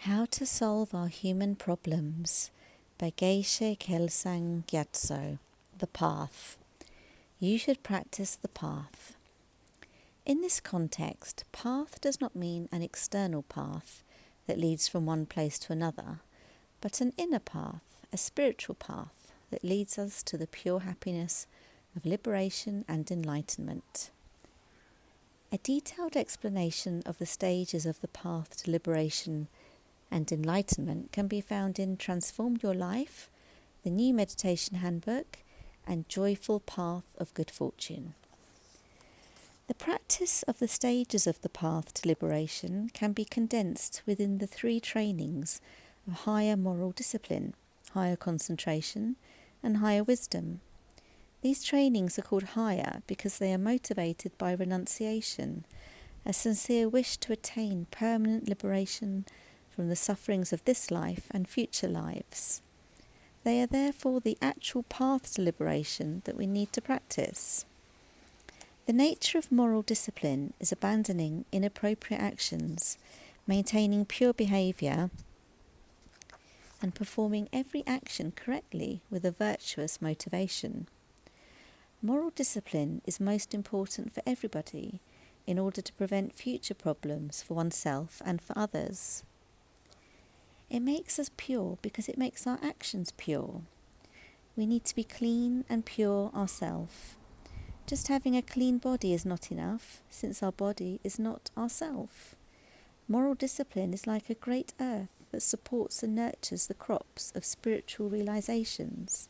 How to Solve Our Human Problems by Geshe Kelsang Gyatso. The Path. You should practice the path. In this context, path does not mean an external path that leads from one place to another, but an inner path, a spiritual path that leads us to the pure happiness of liberation and enlightenment. A detailed explanation of the stages of the path to liberation and enlightenment can be found in Transform Your Life, the New Meditation Handbook, and Joyful Path of Good Fortune. The practice of the stages of the path to liberation can be condensed within the 3 trainings of higher moral discipline, higher concentration, and higher wisdom. These trainings are called higher because they are motivated by renunciation, a sincere wish to attain permanent liberation from the sufferings of this life and future lives. They are therefore the actual path to liberation that we need to practice. The nature of moral discipline is abandoning inappropriate actions, maintaining pure behaviour, and performing every action correctly with a virtuous motivation. Moral discipline is most important for everybody in order to prevent future problems for oneself and for others. It makes us pure because it makes our actions pure. We need to be clean and pure ourselves. Just having a clean body is not enough, since our body is not ourself. Moral discipline is like a great earth that supports and nurtures the crops of spiritual realizations.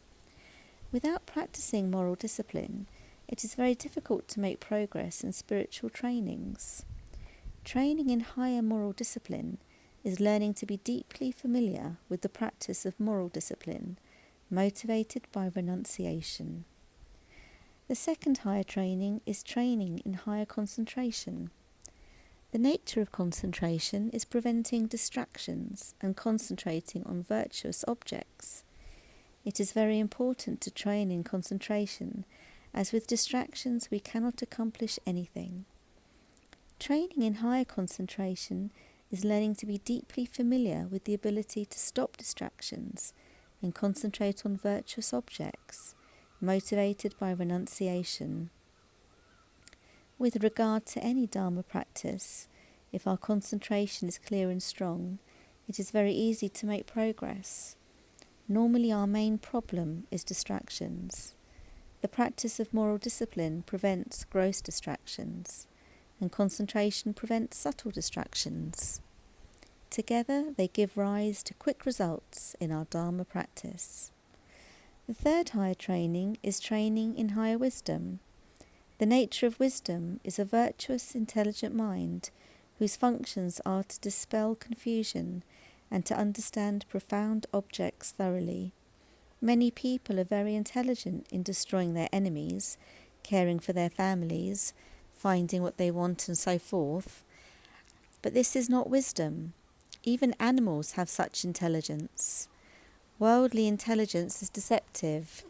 Without practicing moral discipline, it is very difficult to make progress in spiritual trainings. Training in higher moral discipline is learning to be deeply familiar with the practice of moral discipline, motivated by renunciation. The second higher training is training in higher concentration. The nature of concentration is preventing distractions and concentrating on virtuous objects. It is very important to train in concentration, as with distractions we cannot accomplish anything. Training in higher concentration is learning to be deeply familiar with the ability to stop distractions and concentrate on virtuous objects, motivated by renunciation. With regard to any Dharma practice, if our concentration is clear and strong, it is very easy to make progress. Normally our main problem is distractions. The practice of moral discipline prevents gross distractions, and concentration prevents subtle distractions. Together they give rise to quick results in our Dharma practice. The third higher training is training in higher wisdom. The nature of wisdom is a virtuous, intelligent mind whose functions are to dispel confusion and to understand profound objects thoroughly. Many people are very intelligent in destroying their enemies, caring for their families, finding what they want and so forth. But this is not wisdom. Even animals have such intelligence. Worldly intelligence is deceptive,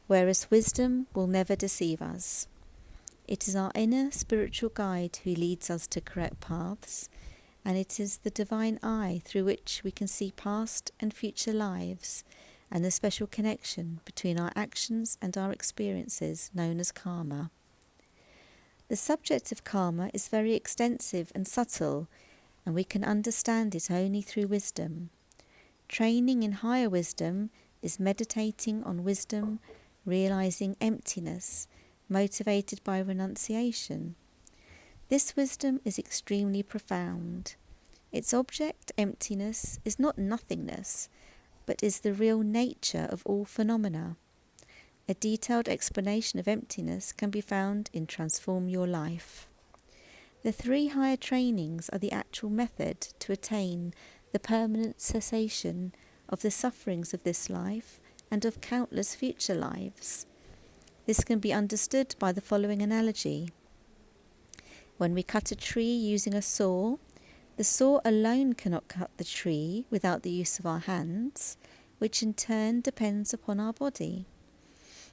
whereas wisdom will never deceive us. It is our inner spiritual guide who leads us to correct paths, and it is the divine eye through which we can see past and future lives and the special connection between our actions and our experiences known as karma. The subject of karma is very extensive and subtle, and we can understand it only through wisdom. Training in higher wisdom is meditating on wisdom, realizing emptiness, motivated by renunciation. This wisdom is extremely profound. Its object, emptiness, is not nothingness, but is the real nature of all phenomena. A detailed explanation of emptiness can be found in Transform Your Life. The 3 higher trainings are the actual method to attain the permanent cessation of the sufferings of this life and of countless future lives. This can be understood by the following analogy. When we cut a tree using a saw, the saw alone cannot cut the tree without the use of our hands, which in turn depends upon our body.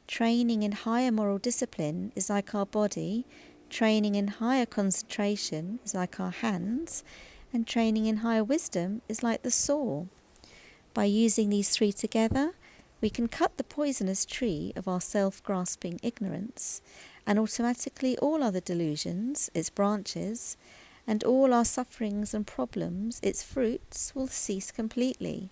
Training in higher moral discipline is like our body. Training in higher concentration is like our hands, And training in higher wisdom is like the saw. By using these three together, we can cut the poisonous tree of our self-grasping ignorance, and automatically all other delusions, its branches, and all our sufferings and problems, its fruits, will cease completely.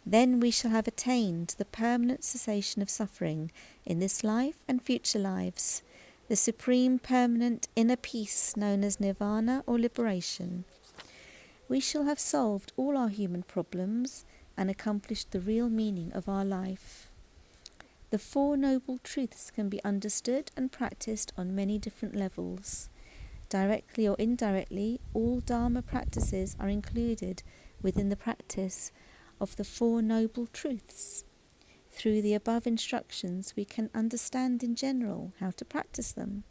Then we shall have attained the permanent cessation of suffering in this life and future lives, the supreme permanent inner peace known as nirvana or liberation. We shall have solved all our human problems and accomplished the real meaning of our life. The Four Noble Truths can be understood and practiced on many different levels. Directly or indirectly, all Dharma practices are included within the practice of the Four Noble Truths. Through the above instructions, we can understand in general how to practice them.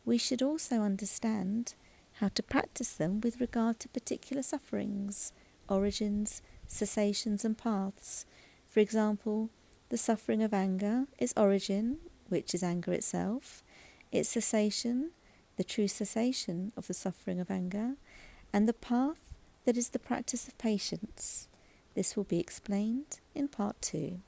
We should also understand how to practice them with regard to particular sufferings, origins, cessations and paths. For example, the suffering of anger, its origin, which is anger itself, its cessation, the true cessation of the suffering of anger, and the path that is the practice of patience. This will be explained in part 2.